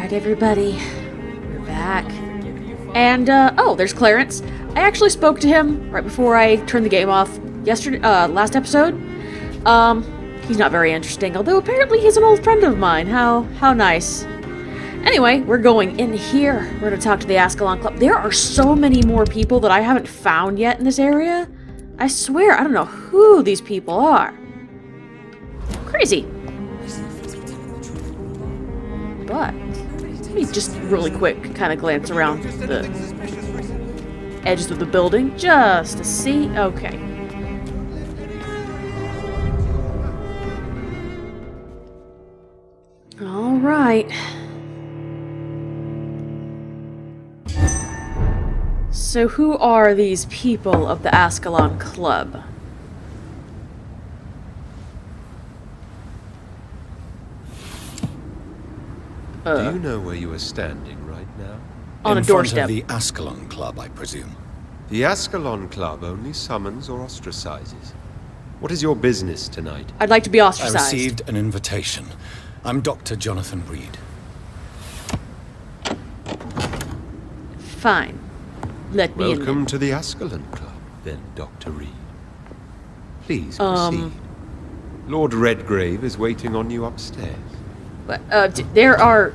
Alright, everybody. We're back. And, oh, there's Clarence. I actually spoke to him right before I turned the game off last episode. He's not very interesting, although apparently he's an old friend of mine. How nice. Anyway, we're going in here. We're gonna talk to the Ascalon Club. There are so many more people that I haven't found yet in this area. I swear, I don't know who these people are. Crazy. But, let me just really quick kind of glance around the edges of the building just to see. Okay. All right. So who are these people of the Ascalon Club? Do you know where you are standing right now? On a doorstep. In front of the Ascalon Club, I presume. The Ascalon Club only summons or ostracizes. What is your business tonight? I'd like to be ostracized. I received an invitation. I'm Dr. Jonathan Reed. Fine. Let me in. Welcome to the Ascalon Club, then, Dr. Reed. Please proceed. Lord Redgrave is waiting on you upstairs. But, there are,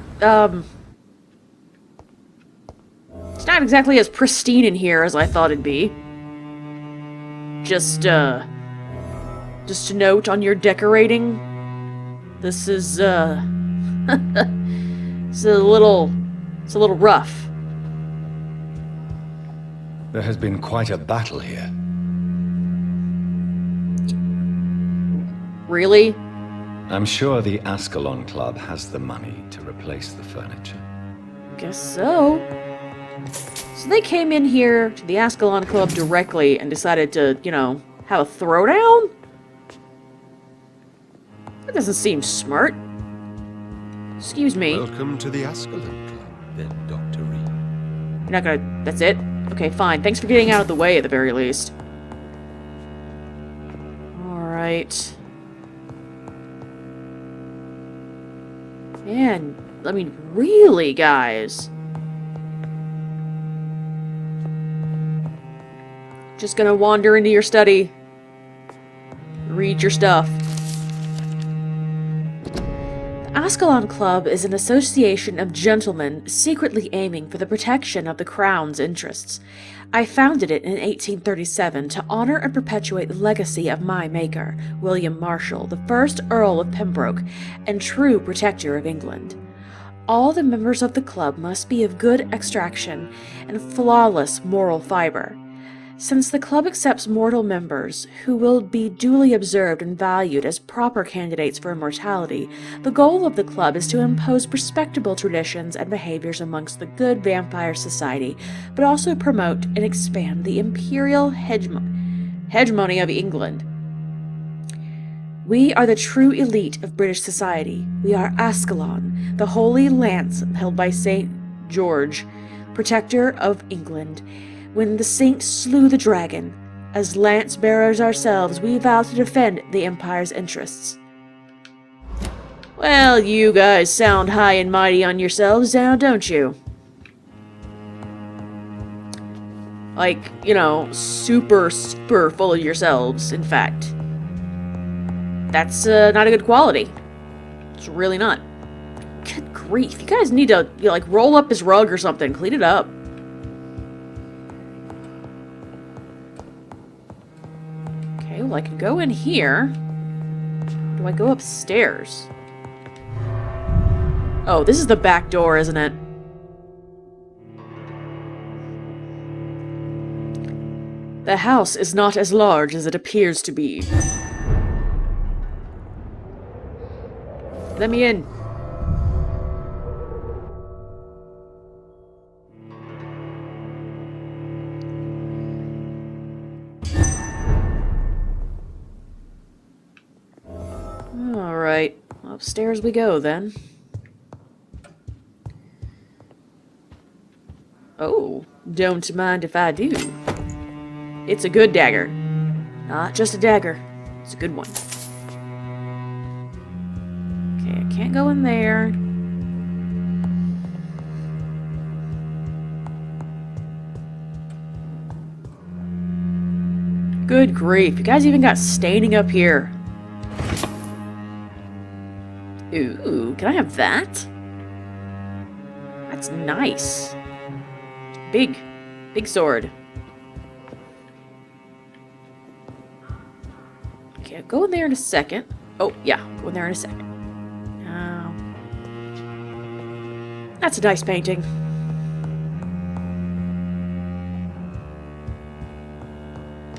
it's not exactly as pristine in here as I thought it'd be. Just a note on your decorating. This is, it's a little rough. There has been quite a battle here. Really? I'm sure the Ascalon Club has the money to replace the furniture. Guess so. So they came in here to the Ascalon Club directly and decided to, you know, have a throwdown? That doesn't seem smart. Excuse me. Welcome to the Ascalon Club, then, Dr. Reed. You're not gonna... That's it? Okay, fine. Thanks for getting out of the way at the very least. Alright. Man, I mean, really, guys? Just gonna wander into your study. Read your stuff. The Ascalon Club is an association of gentlemen secretly aiming for the protection of the Crown's interests. I founded it in 1837 to honor and perpetuate the legacy of my maker, William Marshall, the first Earl of Pembroke, and true protector of England. All the members of the club must be of good extraction and flawless moral fiber. Since the club accepts mortal members who will be duly observed and valued as proper candidates for immortality, the goal of the club is to impose respectable traditions and behaviors amongst the good vampire society, but also promote and expand the imperial hegemony of England. We are the true elite of British society. We are Ascalon, the holy lance held by St. George, protector of England. When the saint slew the dragon, as lance-bearers ourselves, we vow to defend the Empire's interests. Well, you guys sound high and mighty on yourselves now, don't you? Like, you know, super full of yourselves, in fact. That's, not a good quality. It's really not. Good grief, you guys need to, like, roll up his rug or something, clean it up. Well, I can go in here. Do I go upstairs? Oh, this is the back door, isn't it? The house is not as large as it appears to be. Let me in. Alright, upstairs we go then. Oh, don't mind if I do. It's a good dagger. Not just a dagger, it's a good one. Okay, I can't go in there. Good grief, you guys even got staining up here. Ooh, can I have that? That's nice. Big sword. Okay, I'll go in there in a second. Oh, yeah, go in there in a second. That's a nice painting.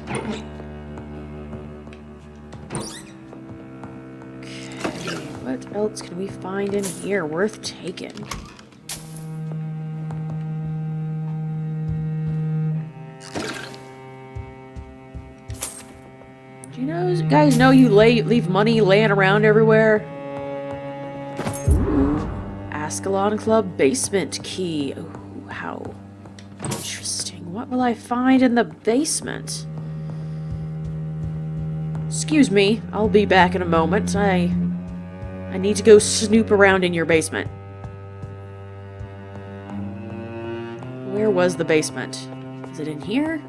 Okay, what else can we find in here worth taking? Do you guys know you leave money laying around everywhere? Ooh, Ascalon Club basement key. Ooh, how interesting. What will I find in the basement? Excuse me, I'll be back in a moment. I need to go snoop around in your basement. Where was the basement? Is it in here?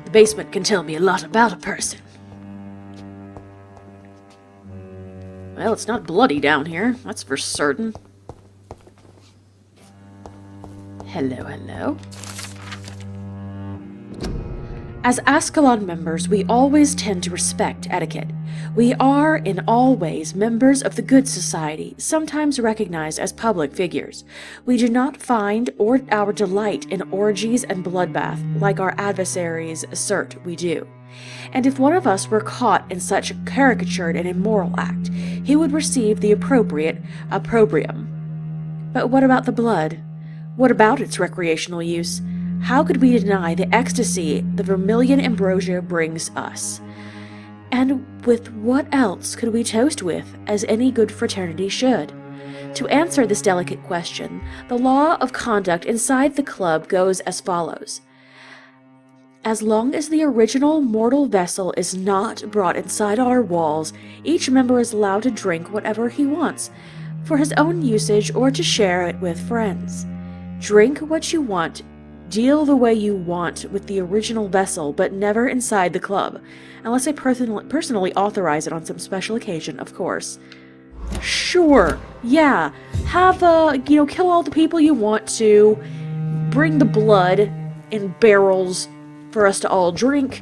The basement can tell me a lot about a person. Well, it's not bloody down here, that's for certain. Hello, hello. As Ascalon members, we always tend to respect etiquette. We are, in all ways, members of the good society, sometimes recognized as public figures. We do not find our delight in orgies and bloodbath like our adversaries assert we do. And if one of us were caught in such a caricatured and immoral act, he would receive the appropriate opprobrium. But what about the blood? What about its recreational use? How could we deny the ecstasy the vermilion ambrosia brings us? And with what else could we toast with, as any good fraternity should? To answer this delicate question, the law of conduct inside the club goes as follows. As long as the original mortal vessel is not brought inside our walls, each member is allowed to drink whatever he wants, for his own usage or to share it with friends. Drink what you want, deal the way you want with the original vessel, but never inside the club, unless I personally authorize it on some special occasion, of course. Sure, yeah, have, kill all the people you want to, bring the blood in barrels for us to all drink,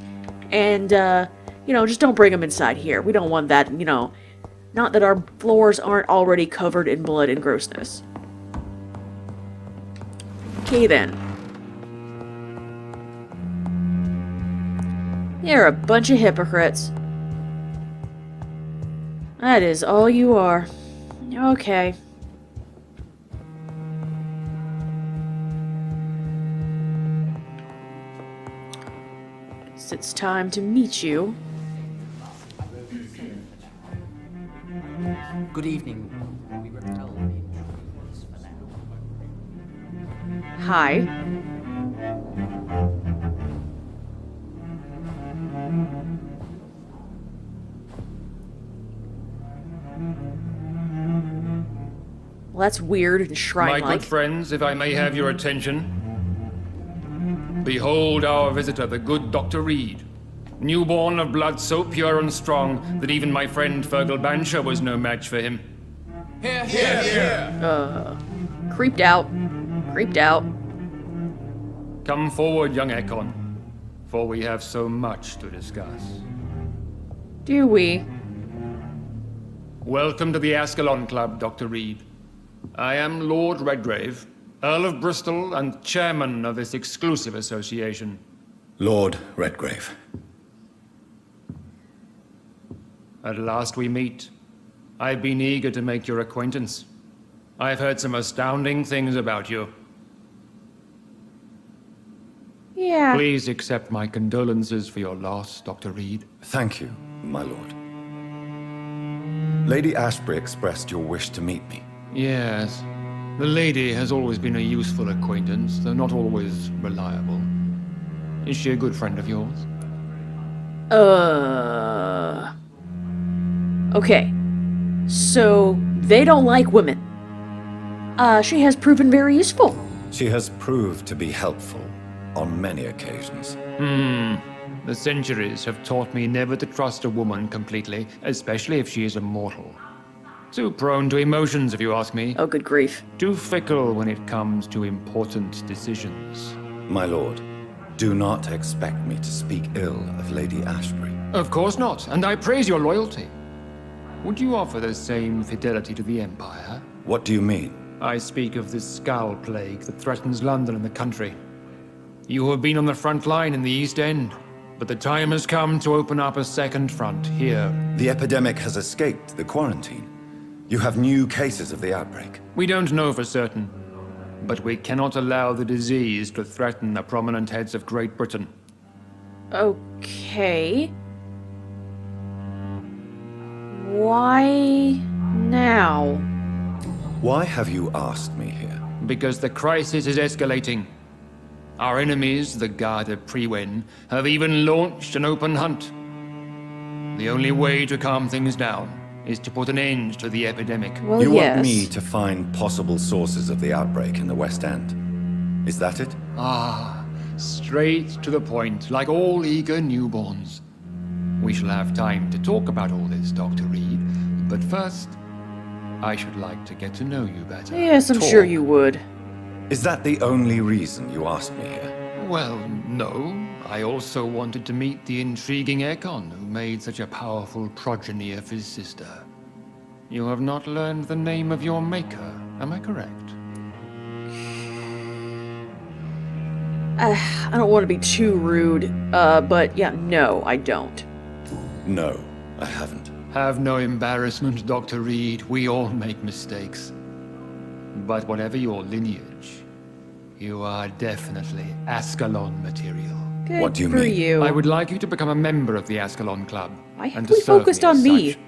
and, just don't bring them inside here. We don't want that, not that our floors aren't already covered in blood and grossness. Okay then. You're a bunch of hypocrites. That is all you are. Okay. It's time to meet you. Good evening. We repel the intruders for now. Hi. Well, that's weird and shrine-like. My good friends, if I may have your attention. Behold our visitor, the good Dr. Reed. Newborn of blood so pure and strong that even my friend Fergal Bansher was no match for him. Here, here, here. Creeped out. Creeped out. Come forward, young Ekon, for we have so much to discuss. Do we? Welcome to the Ascalon Club, Dr. Reed. I am Lord Redgrave, Earl of Bristol and chairman of this exclusive association. Lord Redgrave. At last we meet. I've been eager to make your acquaintance. I've heard some astounding things about you. Yeah. Please accept my condolences for your loss, Dr. Reed. Thank you, my lord. Lady Ashbury expressed your wish to meet me. Yes. The lady has always been a useful acquaintance, though not always reliable. Is she a good friend of yours? Okay. So, they don't like women. She has proven very useful. She has proved to be helpful on many occasions. The centuries have taught me never to trust a woman completely, especially if she is a mortal. Too prone to emotions, if you ask me. Oh, good grief. Too fickle when it comes to important decisions. My lord, do not expect me to speak ill of Lady Ashbury. Of course not, and I praise your loyalty. Would you offer the same fidelity to the Empire? What do you mean? I speak of this skull plague that threatens London and the country. You have been on the front line in the East End, but the time has come to open up a second front here. The epidemic has escaped the quarantine. You have new cases of the outbreak. We don't know for certain, but we cannot allow the disease to threaten the prominent heads of Great Britain. Okay. Why now? Why have you asked me here? Because the crisis is escalating. Our enemies, the Guard of Priwen, have even launched an open hunt. The only way to calm things down is to put an end to the epidemic. Well, You yes. want me to find possible sources of the outbreak in the West End. Is that it? Straight to the point, like all eager newborns. We shall have time to talk about all this, Dr. Reed, but first, I should like to get to know you better. Yes, I'm Talk. sure you would. Is that the only reason you asked me here? Well, no. I also wanted to meet the intriguing Ekon, who made such a powerful progeny of his sister. You have not learned the name of your maker, am I correct? I don't want to be too rude, but yeah, no, I don't. No, I haven't. Have no embarrassment, Dr. Reed. We all make mistakes. But whatever your lineage, you are definitely Ascalon material. Good What do you for mean? you. I would like you to become a member of the Ascalon Club. Why and have to we serve focused as on me? such.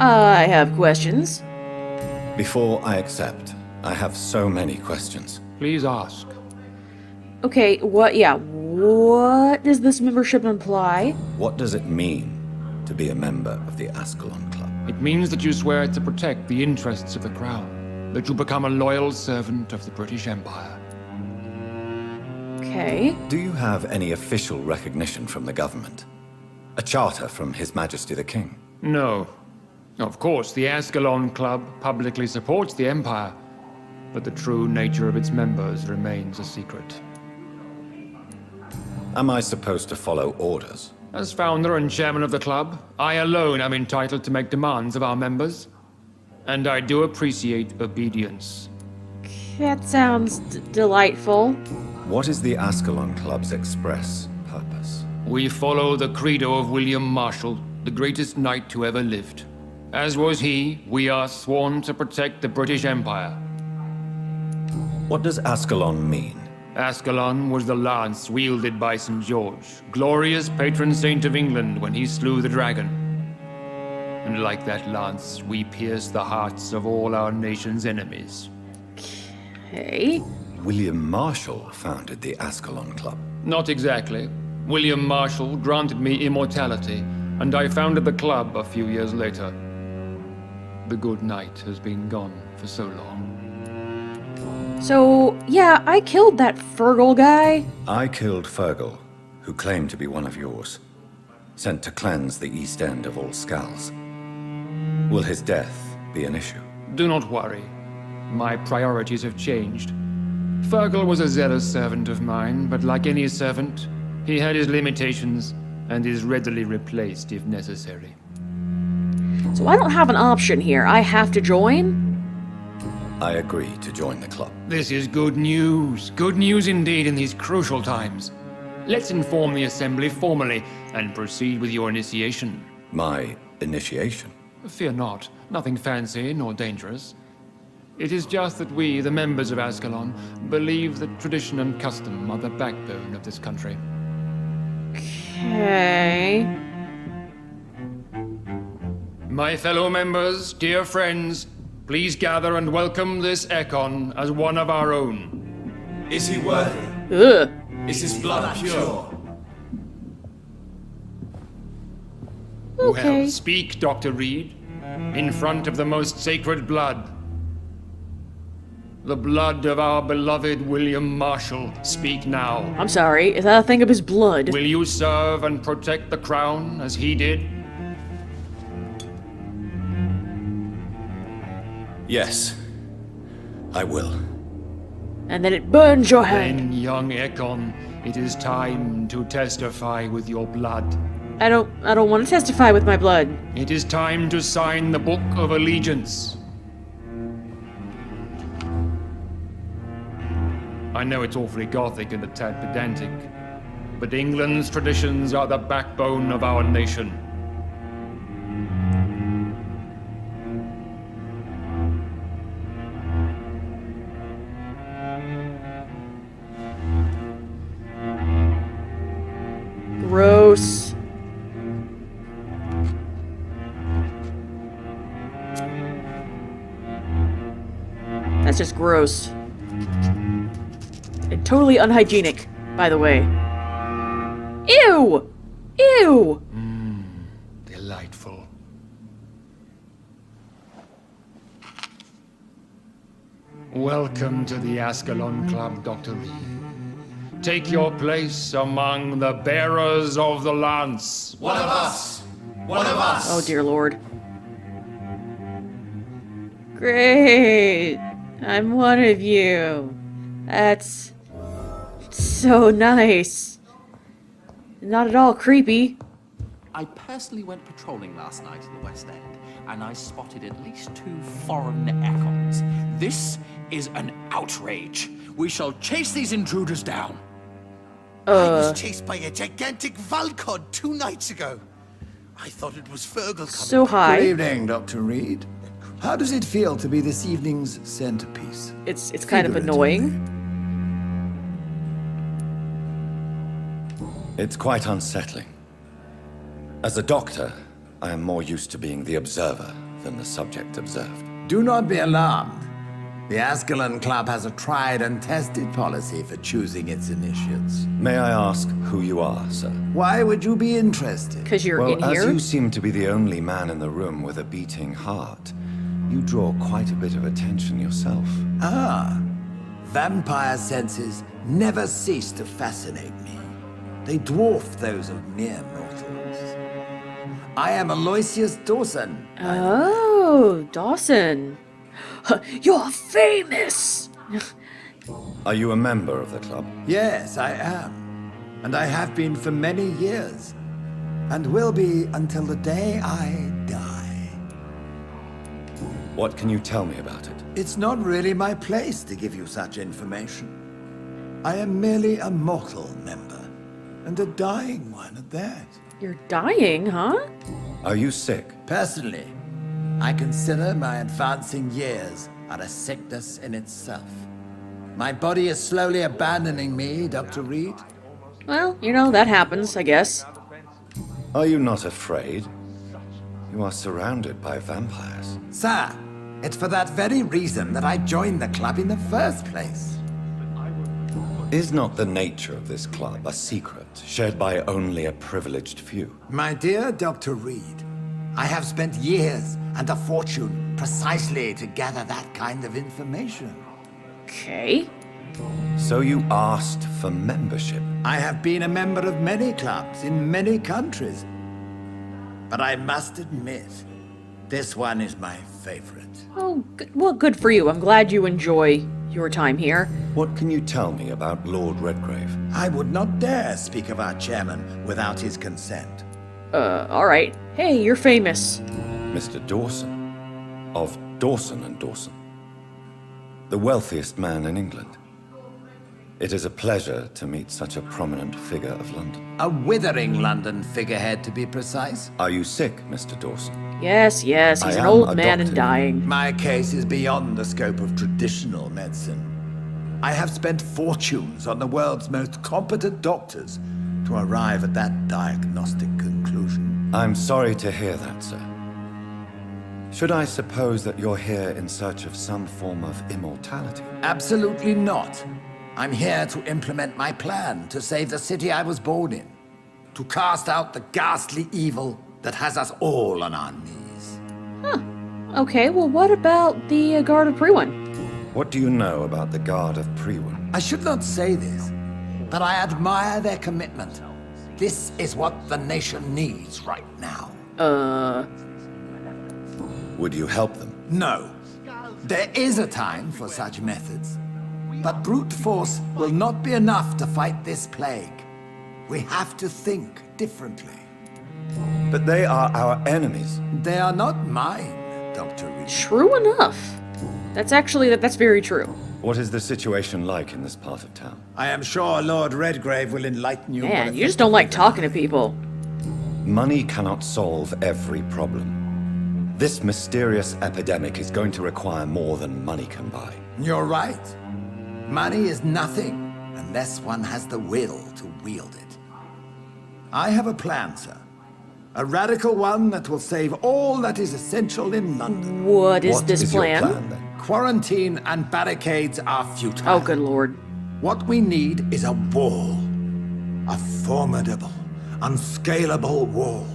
I have questions. Before I accept, I have so many questions. Please ask. Okay, what does this membership imply? What does it mean to be a member of the Ascalon Club? It means that you swear to protect the interests of the Crown, that you become a loyal servant of the British Empire. Okay. Do you have any official recognition from the government? A charter from His Majesty the King? No. Of course, the Ascalon Club publicly supports the Empire, but the true nature of its members remains a secret. Am I supposed to follow orders? As founder and chairman of the club, I alone am entitled to make demands of our members. And I do appreciate obedience. That sounds delightful. What is the Ascalon Club's express purpose? We follow the credo of William Marshall, the greatest knight who ever lived. As was he, we are sworn to protect the British Empire. What does Ascalon mean? Ascalon was the lance wielded by St. George, glorious patron saint of England when he slew the dragon. And like that lance, we pierce the hearts of all our nation's enemies. Okay. William Marshall founded the Ascalon Club. Not exactly. William Marshall granted me immortality, and I founded the club a few years later. The good knight has been gone for so long. So, yeah, I killed that Fergal guy. I killed Fergal, who claimed to be one of yours, sent to cleanse the East End of all skulls. Will his death be an issue? Do not worry. My priorities have changed. Fergal was a zealous servant of mine, but like any servant, he had his limitations and is readily replaced if necessary. So I don't have an option here. I have to join? I agree to join the club. This is good news. Good news indeed in these crucial times. Let's inform the Assembly formally and proceed with your initiation. My initiation? Fear not. Nothing fancy nor dangerous. It is just that we, the members of Ascalon, believe that tradition and custom are the backbone of this country. Okay. My fellow members, dear friends, please gather and welcome this Ekon as one of our own. Is he worthy? Ugh. Is his blood pure? Okay. Well, speak, Dr. Reed, in front of the most sacred blood. The blood of our beloved William Marshall. Speak now. I'm sorry, is that a thing of his blood? Will you serve and protect the crown as he did? Yes, I will. And then it burns your head. Then, young Ekon, it is time to testify with your blood. I don't want to testify with my blood. It is time to sign the Book of Allegiance. I know it's awfully gothic and a tad pedantic, but England's traditions are the backbone of our nation. Gross. That's just gross. And totally unhygienic, by the way. Ew! Ew! Delightful. Welcome to the Ascalon Club, Dr. Reed. Take your place among the bearers of the lance. One of us! One of us! Oh dear lord. Great! I'm one of you. That's so nice. Not at all creepy. I personally went patrolling last night in the West End, and I spotted at least 2 foreign Ekons. This is an outrage. We shall chase these intruders down. I was chased by a gigantic Valcod 2 nights ago. I thought it was Fergal coming. So high. Good evening, Dr. Reed. How does it feel to be this evening's centerpiece? It's kind of annoying. It's quite unsettling. As a doctor, I am more used to being the observer than the subject observed. Do not be alarmed. The Ascalon Club has a tried and tested policy for choosing its initiates. May I ask who you are, sir? Why would you be interested? Because you're in Well, as here? you seem to be the only man in the room with a beating heart, you draw quite a bit of attention yourself. Ah, vampire senses never cease to fascinate me. They dwarf those of mere mortals. I am Aloysius Dawson. Oh, Dawson. You're famous! Are you a member of the club? Yes, I am. And I have been for many years. And will be until the day I die. What can you tell me about it? It's not really my place to give you such information. I am merely a mortal member. And a dying one at that. You're dying, huh? Are you sick? Personally, I consider my advancing years are a sickness in itself. My body is slowly abandoning me, Dr. Reed. Well, you know, that happens, I guess. Are you not afraid? You are surrounded by vampires. Sir, it's for that very reason that I joined the club in the first place. Is not the nature of this club a secret, shared by only a privileged few? My dear Dr. Reed, I have spent years and a fortune precisely to gather that kind of information. Okay. So you asked for membership? I have been a member of many clubs in many countries. But I must admit, this one is my favorite. Oh, well, good for you. I'm glad you enjoy your time here. What can you tell me about Lord Redgrave? I would not dare speak of our chairman without his consent. Alright. Hey, you're famous. Mr. Dawson, of Dawson and Dawson, the wealthiest man in England. It is a pleasure to meet such a prominent figure of London. A withering London figurehead, to be precise. Are you sick, Mr. Dawson? Yes, he's I an am old a man and doctor. dying. My case is beyond the scope of traditional medicine. I have spent fortunes on the world's most competent doctors to arrive at that diagnostic conclusion. I'm sorry to hear that, sir. Should I suppose that you're here in search of some form of immortality? Absolutely not. I'm here to implement my plan to save the city I was born in. To cast out the ghastly evil that has us all on our knees. Okay, well, what about the Guard of Priwen? What do you know about the Guard of Priwen? I should not say this, but I admire their commitment. This is what the nation needs right now. Would you help them? No. There is a time for such methods. But brute force will not be enough to fight this plague. We have to think differently. But they are our enemies. They are not mine, Dr. Reed. True enough. That's very true. What is the situation like in this part of town? I am sure Lord Redgrave will enlighten you. Man, you just don't like talking to people. Money cannot solve every problem. This mysterious epidemic is going to require more than money can buy. You're right. Money is nothing unless one has the will to wield it. I have a plan, sir. A radical one that will save all that is essential in London. What is this your plan? plan, then? Quarantine and barricades are futile. Oh, good lord. What we need is a wall. A formidable, unscalable wall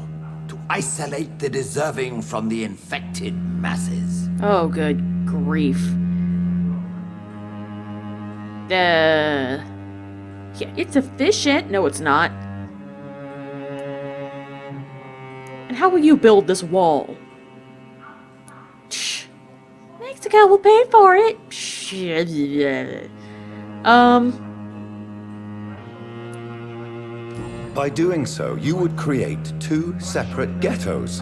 to isolate the deserving from the infected masses. Oh, good grief. Yeah, it's efficient. No, it's not. And how will you build this wall? Mexico will pay for it. By doing so, you would create two separate ghettos.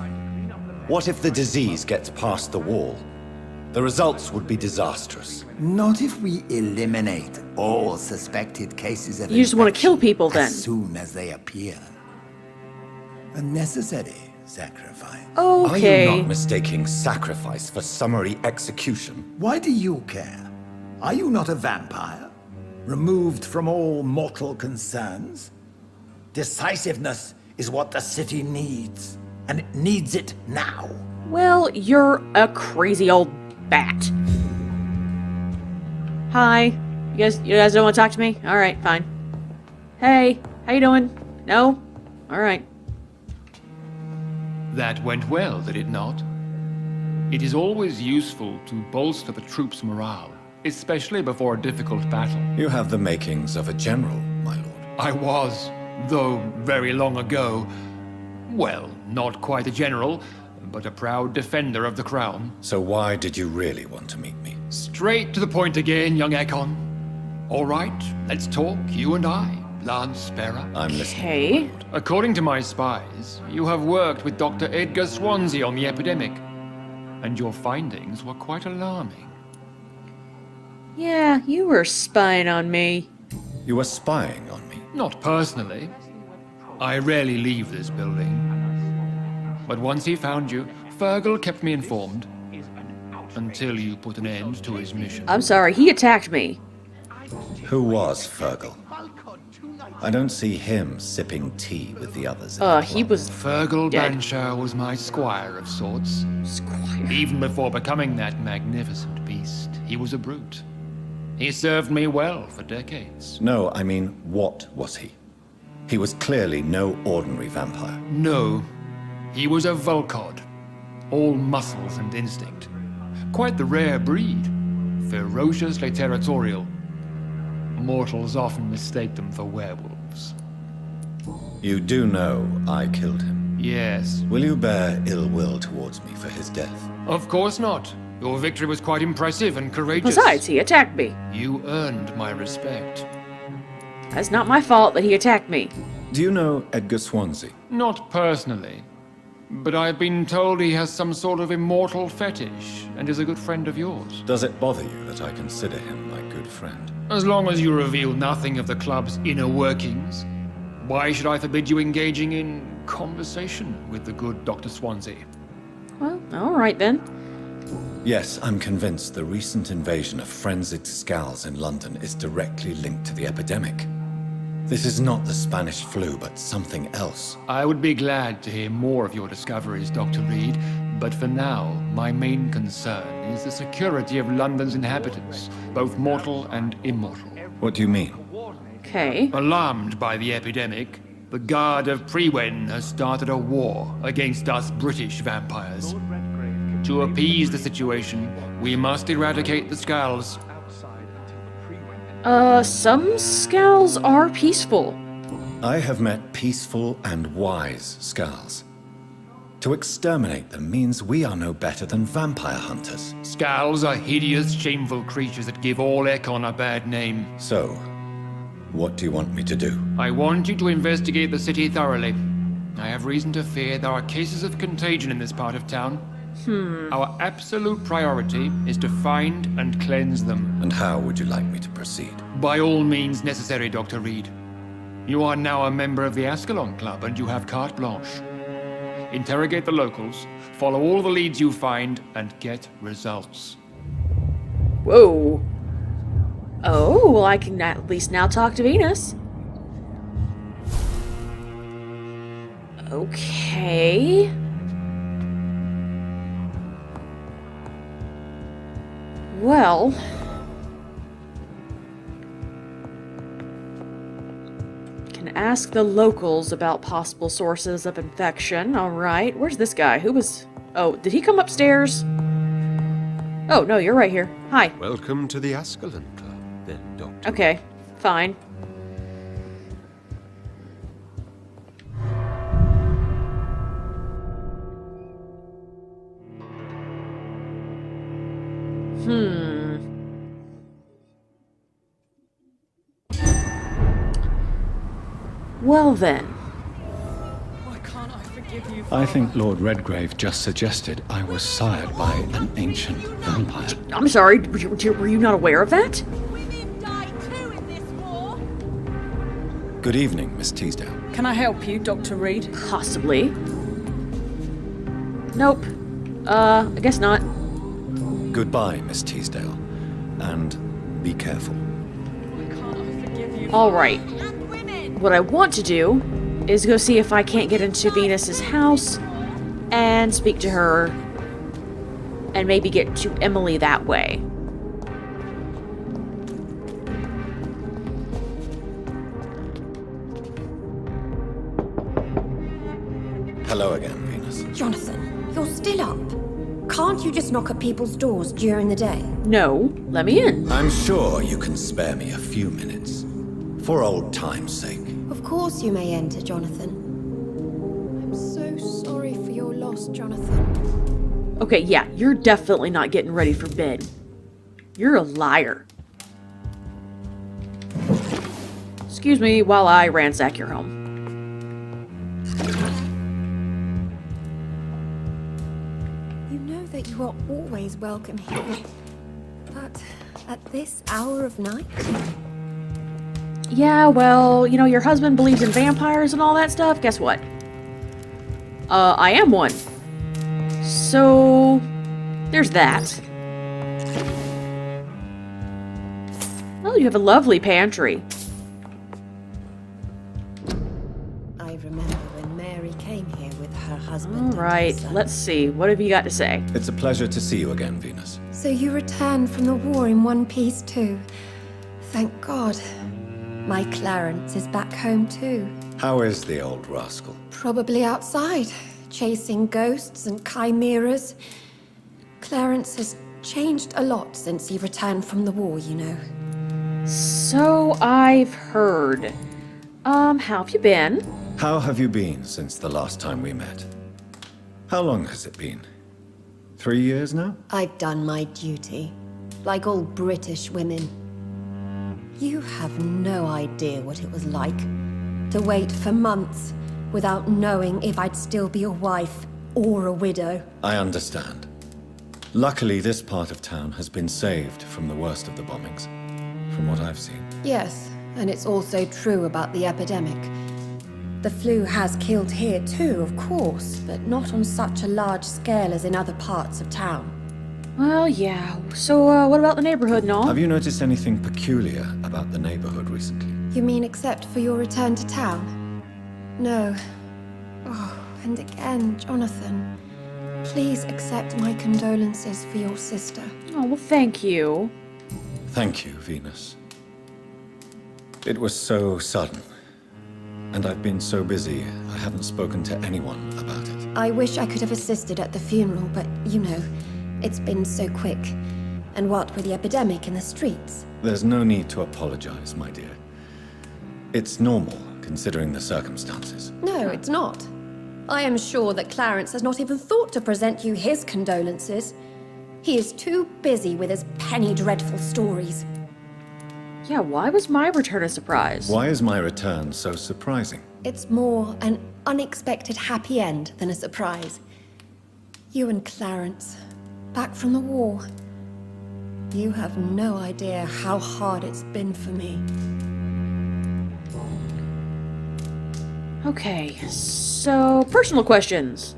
What if the disease gets past the wall? The results would be disastrous. Not if we eliminate all suspected cases of You just want to kill infection people, then. as soon as they appear. A necessary sacrifice. Are you Okay. not mistaking sacrifice for summary execution? Why do you care? Are you not a vampire? Removed from all mortal concerns? Decisiveness is what the city needs, and it needs it now. Well, you're a crazy old bat. Hi. You guys don't want to talk to me? Alright, fine. Hey, how you doing? No? Alright. That went well, did it not? It is always useful to bolster the troops' morale, especially before a difficult battle. You have the makings of a general, my lord. I was, though very long ago, well, not quite a general, but a proud defender of the crown. So why did you really want to meet me? Straight to the point again, young Ekon. All right, let's talk, you and I, Lance Sparrow. I'm listening. Okay. According to my spies, you have worked with Dr. Edgar Swansea on the epidemic, and your findings were quite alarming. Yeah, you were spying on me. You were spying on me. Not personally. I rarely leave this building. But once he found you, Fergal kept me informed. Until you put an end to his mission. I'm sorry, he attacked me. Who was Fergal? I don't see him sipping tea with the others. in the He club. was Fergal dead. Banshire was my squire of sorts. Squire. Even before becoming that magnificent beast, he was a brute. He served me well for decades. No, I mean, what was he? He was clearly no ordinary vampire. No, he was a Volcod. All muscles and instinct. Quite the rare breed. Ferociously territorial. Mortals often mistake them for werewolves. You do know I killed him. Yes. Will you bear ill will towards me for his death? Of course not. Your victory was quite impressive and courageous. Besides, he attacked me. You earned my respect. That's not my fault that he attacked me. Do you know Edgar Swansea? Not personally, but I've been told he has some sort of immortal fetish and is a good friend of yours. Does it bother you that I consider him my good friend? As long as you reveal nothing of the club's inner workings, why should I forbid you engaging in conversation with the good Dr. Swansea? Well, alright then. Yes, I'm convinced the recent invasion of frenzied scowls in London is directly linked to the epidemic. This is not the Spanish flu, but something else. I would be glad to hear more of your discoveries, Dr. Reed, but for now, my main concern is the security of London's inhabitants, both mortal and immortal. What do you mean? Okay. Alarmed by the epidemic, The Guard of Prewen has started a war against us British vampires. To appease the situation, we must eradicate the Scowls. Some Scowls are peaceful. I have met peaceful and wise Scowls. To exterminate them means we are no better than vampire hunters. Scowls are hideous, shameful creatures that give all Ekon a bad name. So, what do you want me to do? I want you to investigate the city thoroughly. I have reason to fear there are cases of contagion in this part of town. Our absolute priority is to find and cleanse them. And how would you like me to proceed? By all means necessary, Dr. Reed. You are now a member of the Ascalon Club and you have carte blanche. Interrogate the locals, follow all the leads you find, and get results. Whoa. Oh, well, I can at least now talk to Venus. Okay. Well, can ask the locals about possible sources of infection. All right, where's this guy? Who was... Oh, did he come upstairs? Oh, no, you're right here. Hi. Welcome to the Ascalon Club, then, Doctor. Okay, fine. Well then. Why can't I forgive you? I think Lord Redgrave just suggested I was sired by an ancient vampire. I'm sorry, were you not aware of that? Women die too in this war. Good evening, Miss Teasdale. Can I help you, Dr. Reed? Possibly. Nope. I guess not. Goodbye, Miss Teasdale. And be careful. Why can't I forgive you? Alright. What I want to do is go see if I can't get into Venus's house and speak to her and maybe get to Emily that way. Hello again, Venus. Jonathan, you're still up. Can't you just knock at people's doors during the day? No, let me in. I'm sure you can spare me a few minutes. For old time's sake. Of course you may enter, Jonathan. I'm so sorry for your loss, Jonathan. Okay, yeah, you're definitely not getting ready for bed. You're a liar. Excuse me while I ransack your home. You know that you are always welcome here. But at this hour of night? Yeah, well, you know, your husband believes in vampires and all that stuff. Guess what? I am one. So, there's that. Oh, you have a lovely pantry. I remember when Mary came here with her husband. All right, and her son. let's see. What have you got to say? It's a pleasure to see you again, Venus. So you returned from the war in one piece too. Thank God. My Clarence is back home too. How is the old rascal? Probably outside, chasing ghosts and chimeras. Clarence has changed a lot since he returned from the war, you know. So, I've heard. How have you been? How have you been since the last time we met? How long has it been? 3 years now? I've done my duty, like all British women. You have no idea what it was like to wait for months without knowing if I'd still be a wife or a widow. I understand. Luckily, this part of town has been saved from the worst of the bombings, from what I've seen. Yes, and it's also true about the epidemic. The flu has killed here too, of course, but not on such a large scale as in other parts of town. Well, yeah. So, what about the neighborhood and all? Have you noticed anything peculiar about the neighborhood recently? You mean except for your return to town? No. Oh, and again, Jonathan, please accept my condolences for your sister. Oh, well, thank you. Thank you, Venus. It was so sudden. and I've been so busy, I haven't spoken to anyone about it. I wish I could have assisted at the funeral, but you know, it's been so quick. And what with the epidemic in the streets? There's no need to apologize, my dear. It's normal, considering the circumstances. No, it's not. I am sure that Clarence has not even thought to present you his condolences. He is too busy with his penny dreadful stories. Yeah, why was my return a surprise? Why is my return so surprising? It's more an unexpected happy end than a surprise. You and Clarence, back from the war. You have no idea how hard it's been for me. Okay, so personal questions.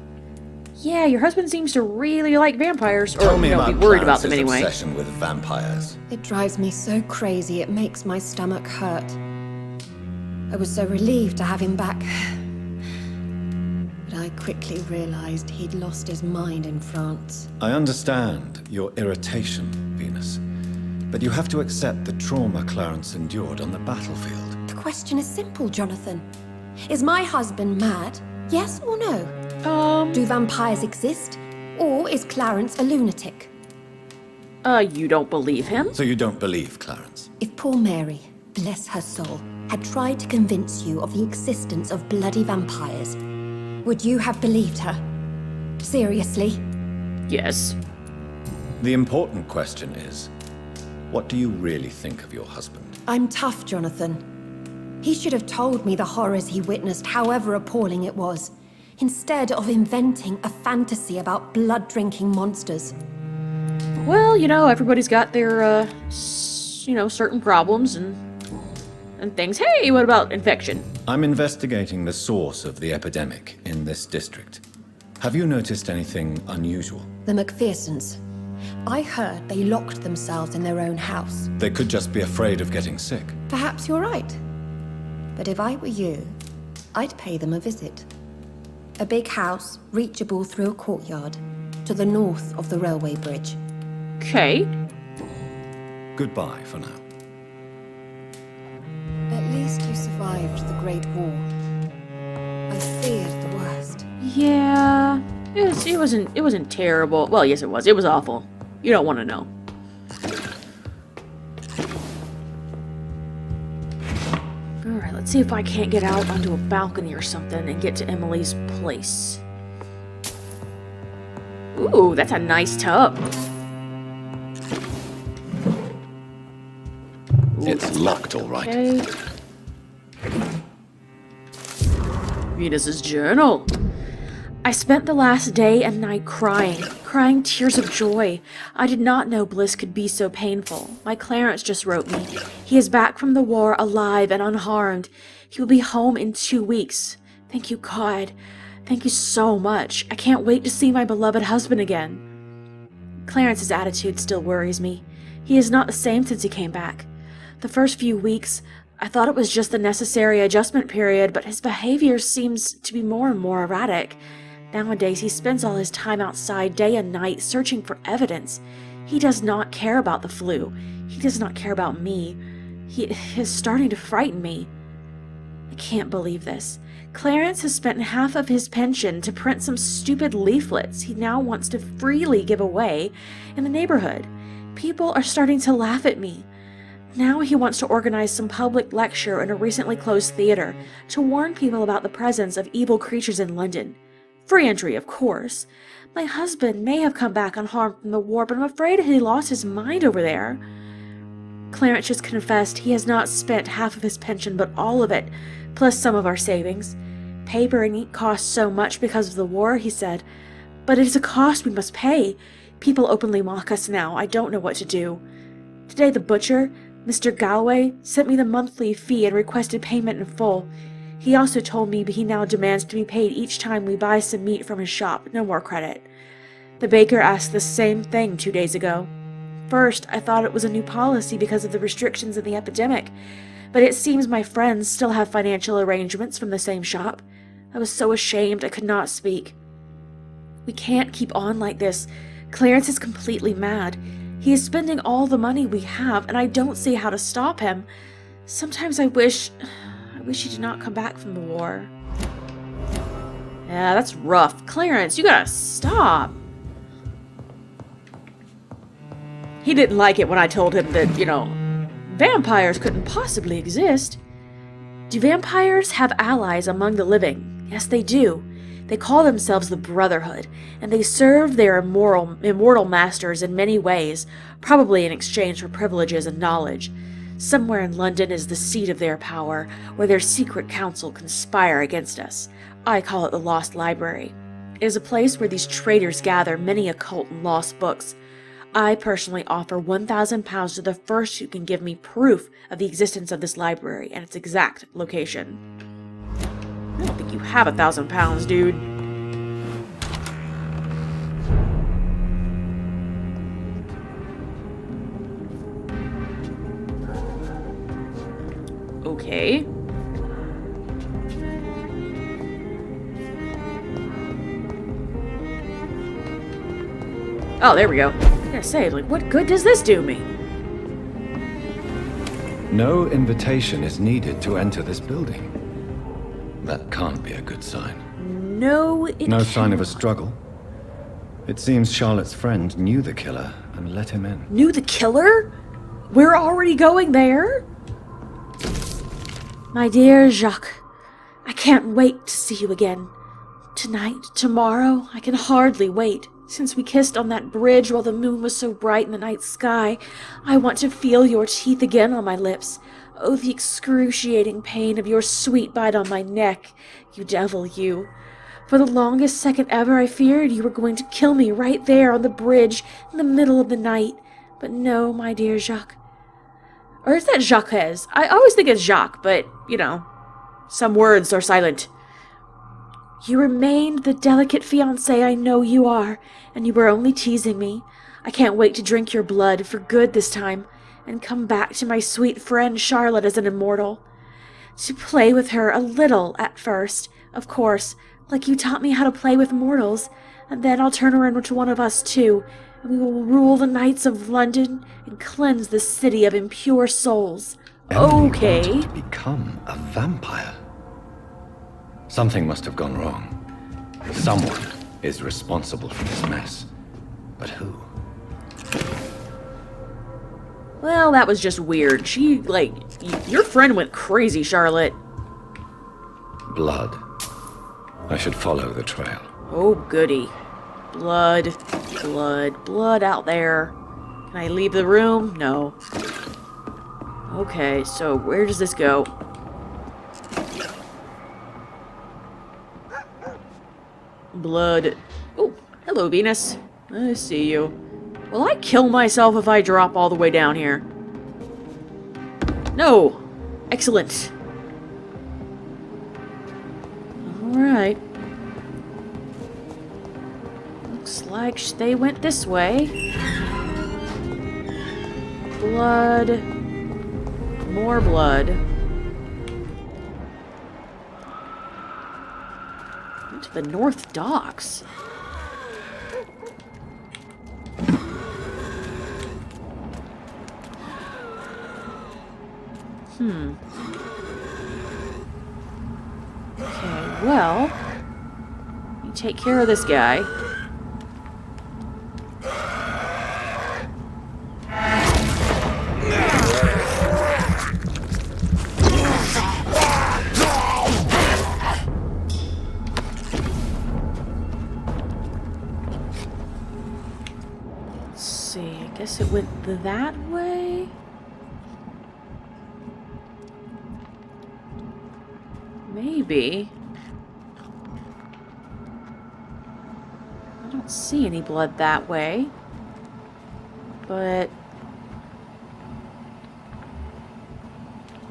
Yeah, your husband seems to really like vampires, or Tell me about be worried about them Clarence's anyway. obsession with vampires. It drives me so crazy it makes my stomach hurt. I was so relieved to have him back. But I quickly realized he'd lost his mind in France. I understand your irritation, Venus. But you have to accept the trauma Clarence endured on the battlefield. The question is simple, Jonathan. Is my husband mad? Yes or no? Do vampires exist? Or is Clarence a lunatic? You don't believe him? So you don't believe Clarence? If poor Mary, bless her soul, had tried to convince you of the existence of bloody vampires, would you have believed her? Seriously? Yes. The important question is, what do you really think of your husband? I'm tough, Jonathan. He should have told me the horrors he witnessed, however appalling it was, instead of inventing a fantasy about blood-drinking monsters. Well, you know, everybody's got their, certain problems and things. Hey, what about infection? I'm investigating the source of the epidemic in this district. Have you noticed anything unusual? The McPhersons. I heard they locked themselves in their own house. They could just be afraid of getting sick. Perhaps you're right. But if I were you, I'd pay them a visit. A big house, reachable through a courtyard, to the north of the railway bridge. Okay. Goodbye for now. At least you survived the Great War. I feared the worst. Yeah. It wasn't terrible. Well, yes it was. It was awful. You don't want to know. Alright, let's see if I can't get out onto a balcony or something and get to Emily's place. Ooh, that's a nice tub. It's locked, all right. Okay. Venus's journal. I spent the last day and night crying tears of joy. I did not know bliss could be so painful. My Clarence just wrote me. He is back from the war alive and unharmed. He will be home in 2 weeks. Thank you, God. Thank you so much. I can't wait to see my beloved husband again. Clarence's attitude still worries me. He is not the same since he came back. The first few weeks, I thought it was just the necessary adjustment period, but his behavior seems to be more and more erratic. Nowadays, he spends all his time outside day and night searching for evidence. He does not care about the flu. He does not care about me. He is starting to frighten me. I can't believe this. Clarence has spent half of his pension to print some stupid leaflets he now wants to freely give away in the neighborhood. People are starting to laugh at me. Now he wants to organize some public lecture in a recently closed theater to warn people about the presence of evil creatures in London. Free entry, of course. My husband may have come back unharmed from the war, but I'm afraid he lost his mind over there. Clarence just confessed he has not spent half of his pension, but all of it, plus some of our savings. Paper and ink cost so much because of the war, he said. But it is a cost we must pay. People openly mock us now. I don't know what to do. Today the butcher, Mr. Galloway, sent me the monthly fee and requested payment in full. He also told me he now demands to be paid each time we buy some meat from his shop, no more credit. The baker asked the same thing 2 days ago. First, I thought it was a new policy because of the restrictions of the epidemic, but it seems my friends still have financial arrangements from the same shop. I was so ashamed I could not speak. We can't keep on like this. Clarence is completely mad. He is spending all the money we have, and I don't see how to stop him. Sometimes I wish I wish he did not come back from the war. Yeah, that's rough. Clarence, you gotta stop. He didn't like it when I told him that, you know, vampires couldn't possibly exist. Do vampires have allies among the living? Yes, they do. They call themselves the Brotherhood, and they serve their immortal masters in many ways, probably in exchange for privileges and knowledge. Somewhere in London is the seat of their power, where their secret council conspire against us. I call it the Lost Library. It is a place where these traitors gather many occult and lost books. I personally offer £1,000 to the first who can give me proof of the existence of this library and its exact location. I don't think you have £1,000, dude. Okay. Oh, there we go. I was gonna say, like, what good does this do me? No invitation is needed to enter this building. That can't be a good sign. No, No sign of a struggle. It seems Charlotte's friend knew the killer and let him in. Knew the killer? We're already going there? My dear Jacques, I can't wait to see you again. Tonight, tomorrow, I can hardly wait. Since we kissed on that bridge while the moon was so bright in the night sky, I want to feel your teeth again on my lips. Oh, the excruciating pain of your sweet bite on my neck, you devil, you. For the longest second ever, I feared you were going to kill me right there on the bridge in the middle of the night. But no, my dear Jacques. Or is that Jacques? I always think it's Jacques, but, you know, some words are silent. You remained the delicate fiancé I know you are, and you were only teasing me. I can't wait to drink your blood for good this time, and come back to my sweet friend Charlotte as an immortal. To play with her a little at first, of course, like you taught me how to play with mortals, and then I'll turn her into one of us too, and we will rule the nights of London and cleanse the city of impure souls. Okay. Wanted to become a vampire. Something must have gone wrong. Someone is responsible for this mess. But who? Well, that was just weird. She, like, your friend went crazy, Charlotte. Blood. I should follow the trail. Oh, goody. Blood, blood, blood out there. Can I leave the room? No. Okay, so where does this go? Blood. Oh, hello, Venus. I see you. Will I kill myself if I drop all the way down here? No! Excellent. Alright. Looks like they went this way. Blood. More blood. To the North Docks. Okay, well, you take care of this guy. Let's see, I guess it went that way? Maybe. I don't see any blood that way. But...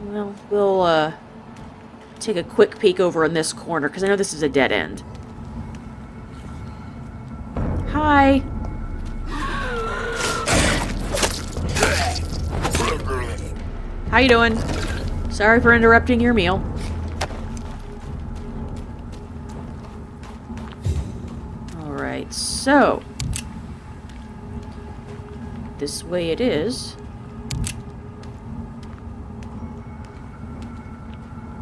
well, we'll, take a quick peek over in this corner, because I know this is a dead end. Hi! How you doing? Sorry for interrupting your meal. Alright, so... this way it is.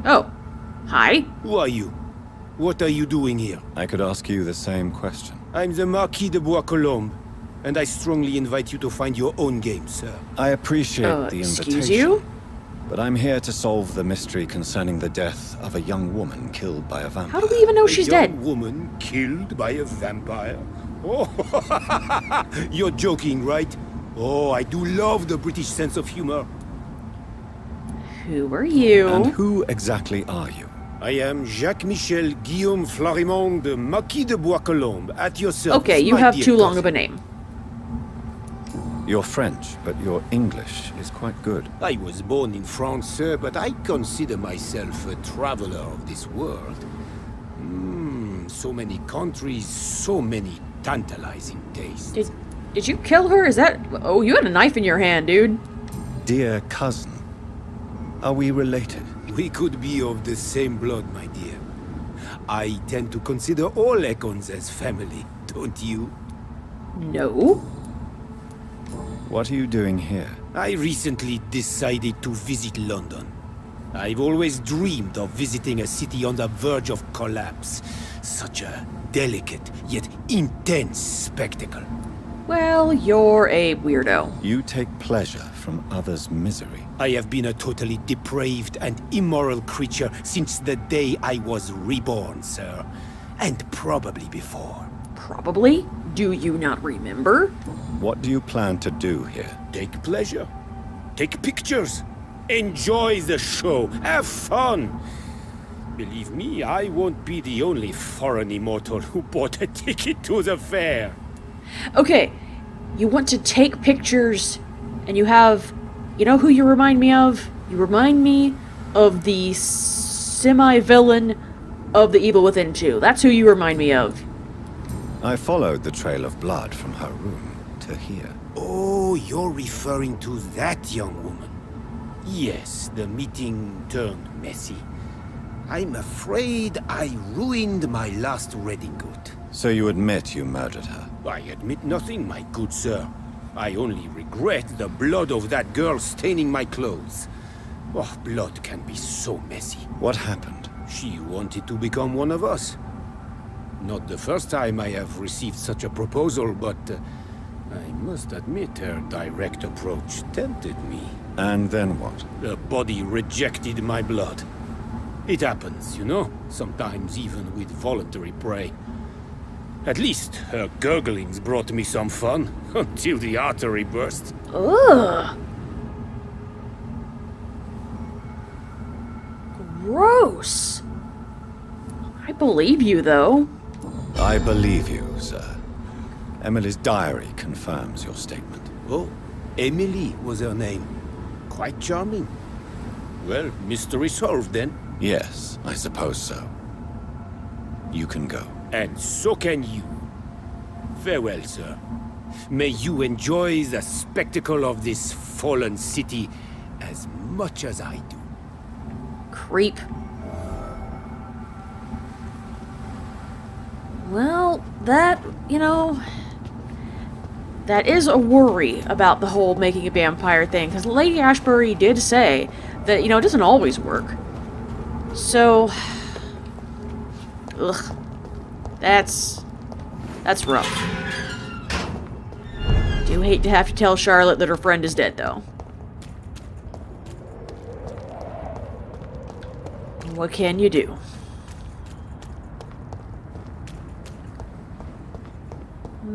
Oh. Hi. Who are you? What are you doing here? I could ask you the same question. I'm the Marquis de Bois-Colombes, and I strongly invite you to find your own game, sir. I appreciate the excuse invitation. you? But I'm here to solve the mystery concerning the death of a young woman killed by a vampire. How do we even know she's A young dead? woman killed by a vampire? Oh, you're joking, right? Oh, I do love the British sense of humor. Who are you? And who exactly are you? I am Jacques-Michel Guillaume Florimond de Marquis de Bois-Colombes, at your service. Okay, you my have dear too long cousin. of a name. You're French, but your English is quite good. I was born in France, sir, but I consider myself a traveler of this world. So many countries, so many tantalizing tastes. Did you kill her? Is that... Oh, you had a knife in your hand, dude. Dear cousin, are we related? We could be of the same blood, my dear. I tend to consider all Econs as family, don't you? No. What are you doing here? I recently decided to visit London. I've always dreamed of visiting a city on the verge of collapse. Such a delicate, yet intense spectacle. Well, you're a weirdo. You take pleasure from others' misery. I have been a totally depraved and immoral creature since the day I was reborn, sir. And probably before. Probably? Do you not remember? What do you plan to do here? Take pleasure. Take pictures. Enjoy the show. Have fun. Believe me, I won't be the only foreign immortal who bought a ticket to the fair. Okay, you want to take pictures, and you have... You know who you remind me of? You remind me of the semi-villain of The Evil Within 2. That's who you remind me of. I followed the trail of blood from her room to here. Oh, you're referring to that young woman. Yes, the meeting turned messy. I'm afraid I ruined my last redingote. So you admit you murdered her? I admit nothing, my good sir. I only regret the blood of that girl staining my clothes. Oh, blood can be so messy. What happened? She wanted to become one of us. Not the first time I have received such a proposal, but I must admit her direct approach tempted me. And then what? The body rejected my blood. It happens, you know, sometimes even with voluntary prey. At least her gurglings brought me some fun, until the artery burst. Ugh. Gross. I believe you, though. I believe you, sir. Emily's diary confirms your statement. Oh, Emily was her name. Quite charming. Well, mystery solved then. Yes, I suppose so. You can go. And so can you. Farewell, sir. May you enjoy the spectacle of this fallen city as much as I do. Creep. Well, that, you know... That is a worry about the whole making a vampire thing, because Lady Ashbury did say that, you know, it doesn't always work. So... Ugh. That's rough. Do hate to have to tell Charlotte that her friend is dead, though. What can you do?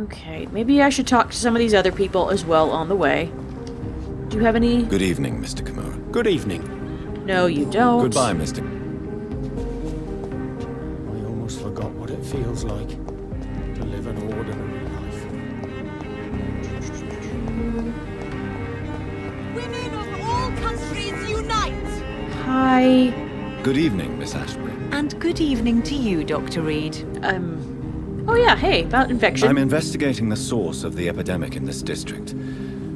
Okay, maybe I should talk to some of these other people as well on the way. Do you have any... Good evening, Mr. Kimura. Good evening. No, you don't. Goodbye, Mr. I almost forgot what it feels like to live an ordinary life. Women of all countries unite! Hi. Good evening, Miss Ashbury. And good evening to you, Dr. Reed. Oh yeah, hey, about infection. I'm investigating the source of the epidemic in this district.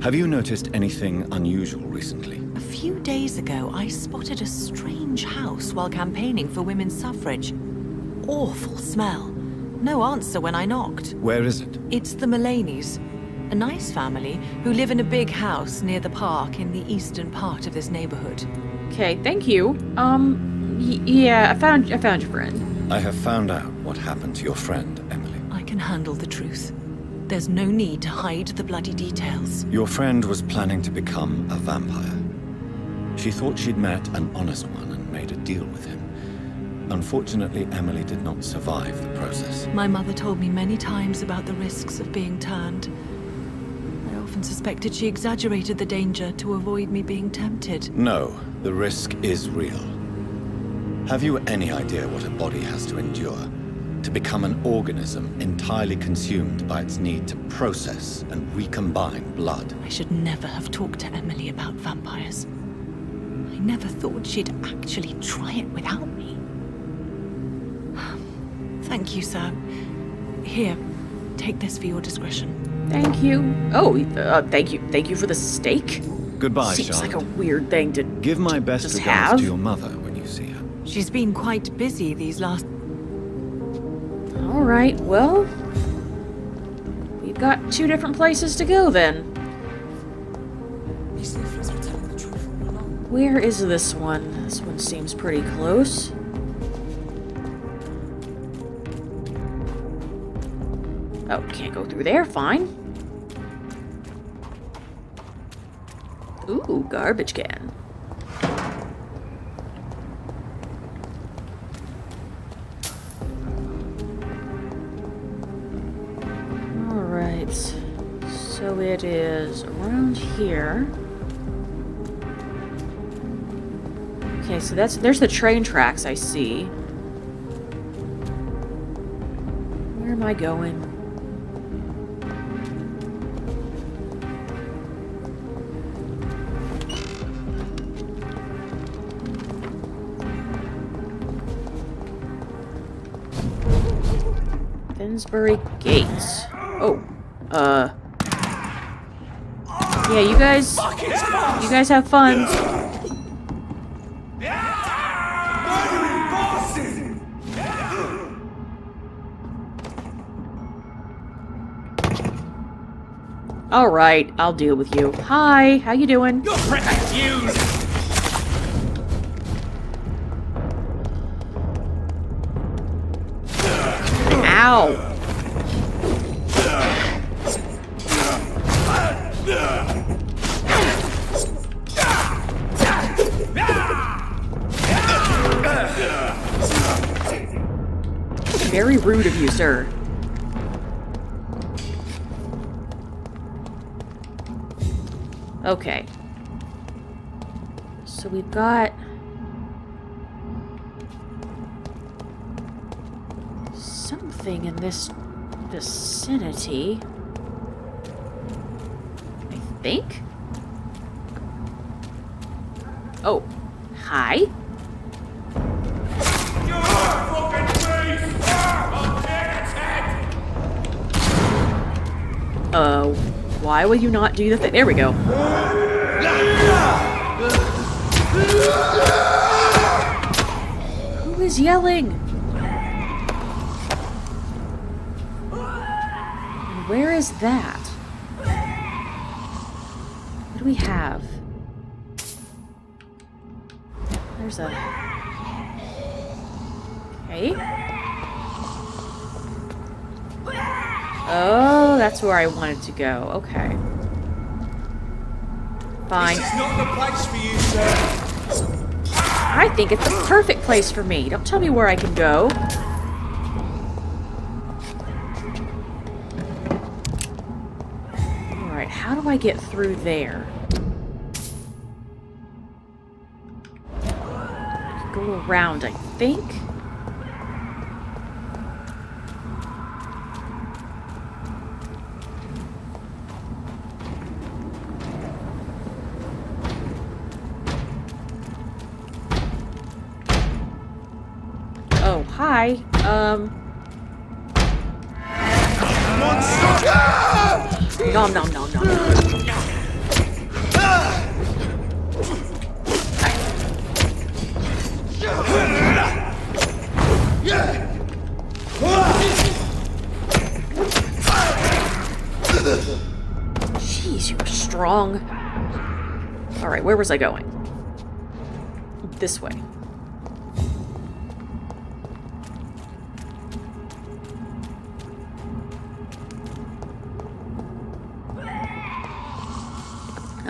Have you noticed anything unusual recently? A few days ago, I spotted a strange house while campaigning for women's suffrage. Awful smell. No answer when I knocked. Where is it? It's the Mullaneys, a nice family who live in a big house near the park in the eastern part of this neighborhood. Okay, thank you. Yeah, I found your friend. I have found out what happened to your friend, Emily. I can handle the truth. There's no need to hide the bloody details. Your friend was planning to become a vampire. She thought she'd met an honest one and made a deal with him. Unfortunately, Emily did not survive the process. My mother told me many times about the risks of being turned. I often suspected she exaggerated the danger to avoid me being tempted. No, the risk is real. Have you any idea what a body has to endure? To become an organism entirely consumed by its need to process and recombine blood. I should never have talked to Emily about vampires. I never thought she'd actually try it without me. Thank you, sir. Here, take this for your discretion. Thank you. Oh, thank you. Thank you for the steak. Goodbye, Seems Charlotte. like a weird thing to give my best just regards have. to your mother when you see her. She's been quite busy these last... All right, well, we've got 2 different places to go then. Where is this one? This one seems pretty close. Oh, can't go through there, fine. Ooh, garbage can. Alright, so it is around here. Okay, so there's the train tracks I see. Where am I going? Finsbury Gates. Oh, yeah, you guys have fun. All right, I'll deal with you. Hi, how you doing? You're confused. Ow. Very rude of you, sir. Okay. So we've got something in this vicinity. I think? Oh, hi? Why will you not do the thing? There we go. Who is yelling? And where is that? What do we have? There's a... Okay. Oh, that's where I wanted to go. Okay. Fine. This is not the place for you, sir. I think it's the perfect place for me. Don't tell me where I can go. Alright, how do I get through there? I can go around, I think. Oh, hi. Nom nom nom nom. Jeez, you were strong. Alright, where was I going? This way.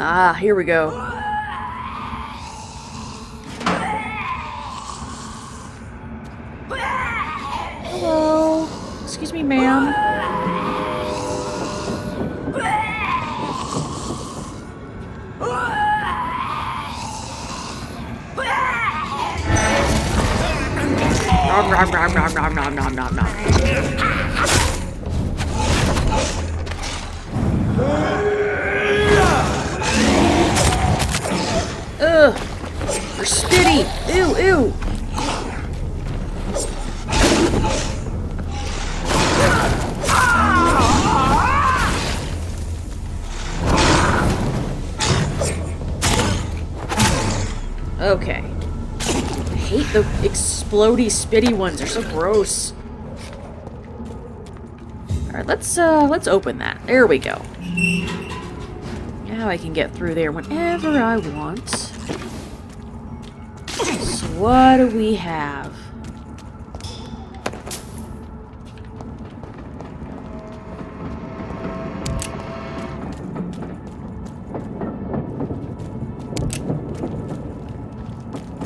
Ah, here we go. Hello. Excuse me, ma'am. Nom nom nom nom nom nom nom nom nom. Ugh! You're spitty! Ew, ew! Okay. I hate the explodey, spitty ones. They're so gross. Alright, let's open that. There we go. Now I can get through there whenever I want. So what do we have?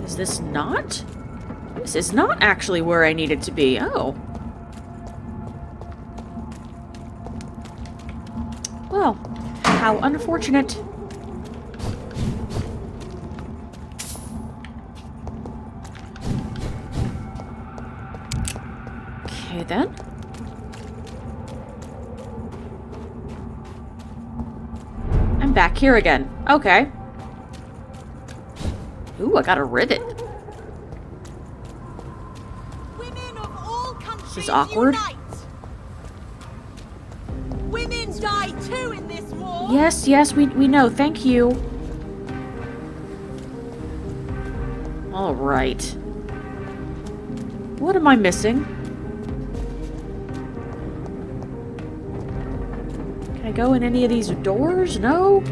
Is this not? This is not actually where I needed to be. Oh. Well, how unfortunate. Okay, then. I'm back here again. Okay. Ooh, I got a rivet. Women of all countries, this is awkward. unite. Women die too in this war. Yes, yes, we know. Thank you. All right. What am I missing? Can I go in any of these doors? No?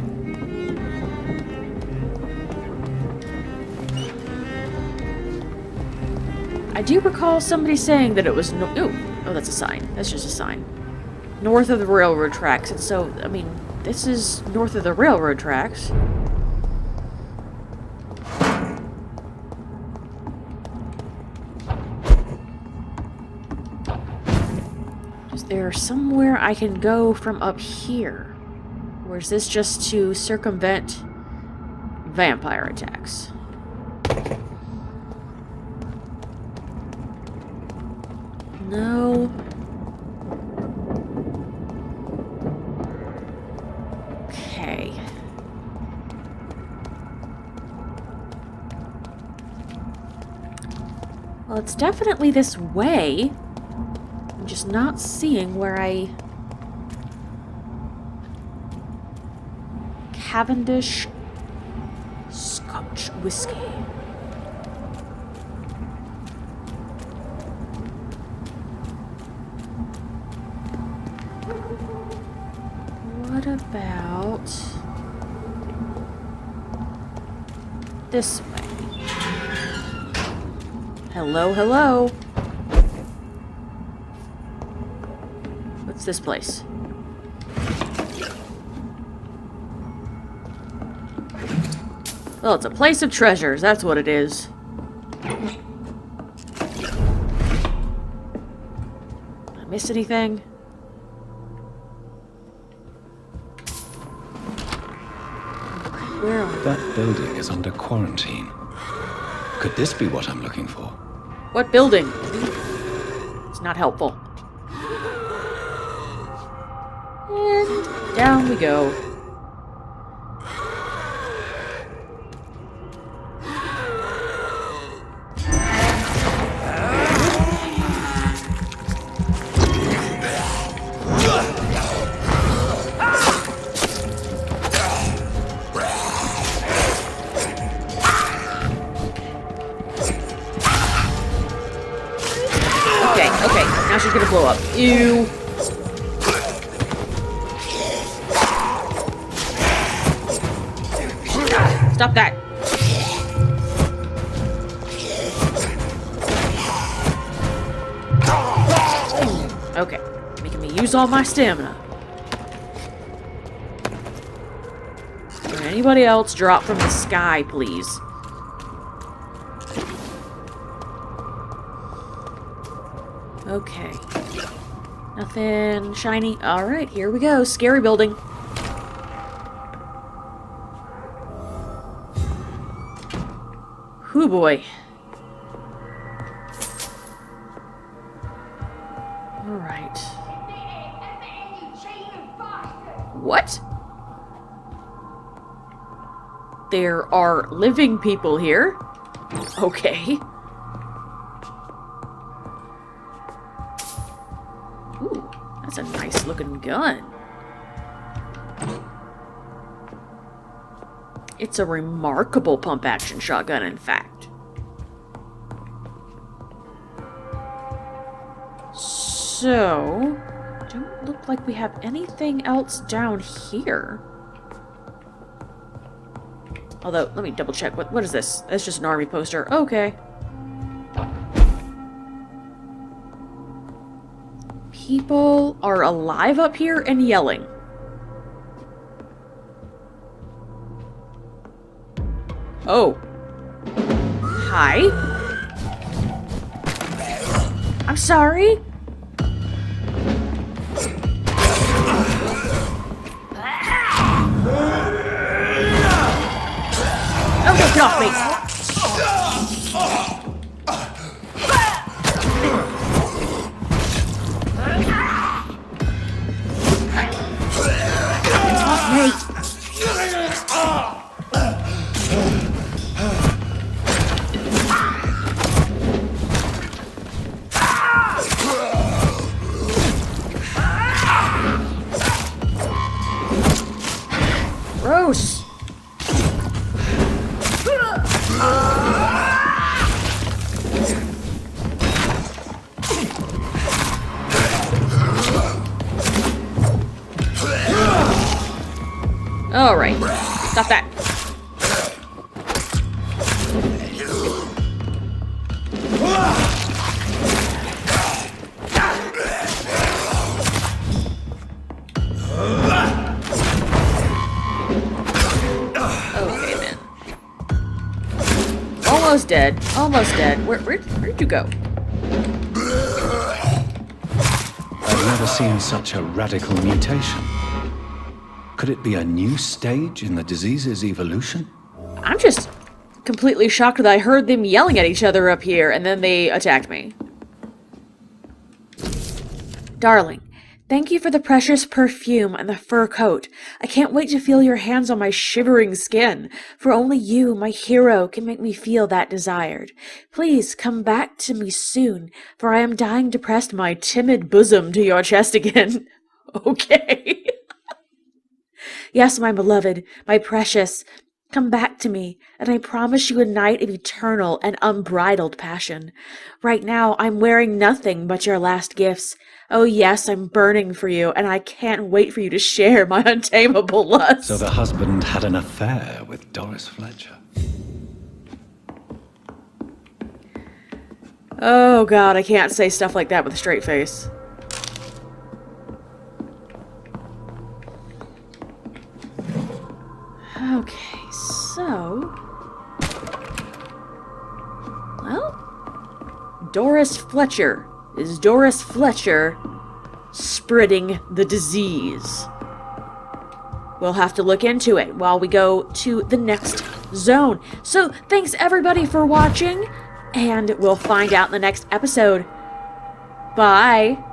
I do recall somebody saying that it was no- Ooh. Oh, that's a sign. That's just a sign. North of the railroad tracks. And so, I mean, this is north of the railroad tracks. Is there somewhere I can go from up here? Or is this just to circumvent vampire attacks? No. Okay. Well, it's definitely this way. I'm just not seeing where I... Cavendish Scotch whiskey. What about this way? Hello, hello. What's this place? Well, it's a place of treasures, that's what it is. Did I miss anything? Where are we? That building is under quarantine. Could this be what I'm looking for? What building? It's not helpful. And down we go. Okay, now she's gonna blow up. Ew. Stop that. Okay, making me use all my stamina. Are there Anybody else drop from the sky, please? Okay. Nothing shiny. Alright, here we go. Scary building. Whoo boy. Alright. What? There are living people here. Okay. Ooh, that's a nice looking gun. It's a remarkable pump-action shotgun, in fact. So, don't look like we have anything else down here. Although, let me double check. What is this? That's just an army poster. Okay. People are alive up here and yelling. Oh. Hi. I'm sorry. Okay, get off me. Off me. Gross. Alright, stop that. Okay then. Almost dead. Almost dead. Where'd you go? I've never seen such a radical mutation. Could it be a new stage in the disease's evolution? I'm just completely shocked that I heard them yelling at each other up here, and then they attacked me. Darling, thank you for the precious perfume and the fur coat. I can't wait to feel your hands on my shivering skin, for only you, my hero, can make me feel that desired. Please come back to me soon, for I am dying to press my timid bosom to your chest again. Okay. Yes, my beloved, my precious, come back to me, and I promise you a night of eternal and unbridled passion. Right now, I'm wearing nothing but your last gifts. Oh yes, I'm burning for you, and I can't wait for you to share my untamable lust. So the husband had an affair with Doris Fletcher. Oh god, I can't say stuff like that with a straight face. Okay, so... Well... Doris Fletcher. Is Doris Fletcher spreading the disease? We'll have to look into it while we go to the next zone. So, thanks everybody for watching, and we'll find out in the next episode. Bye!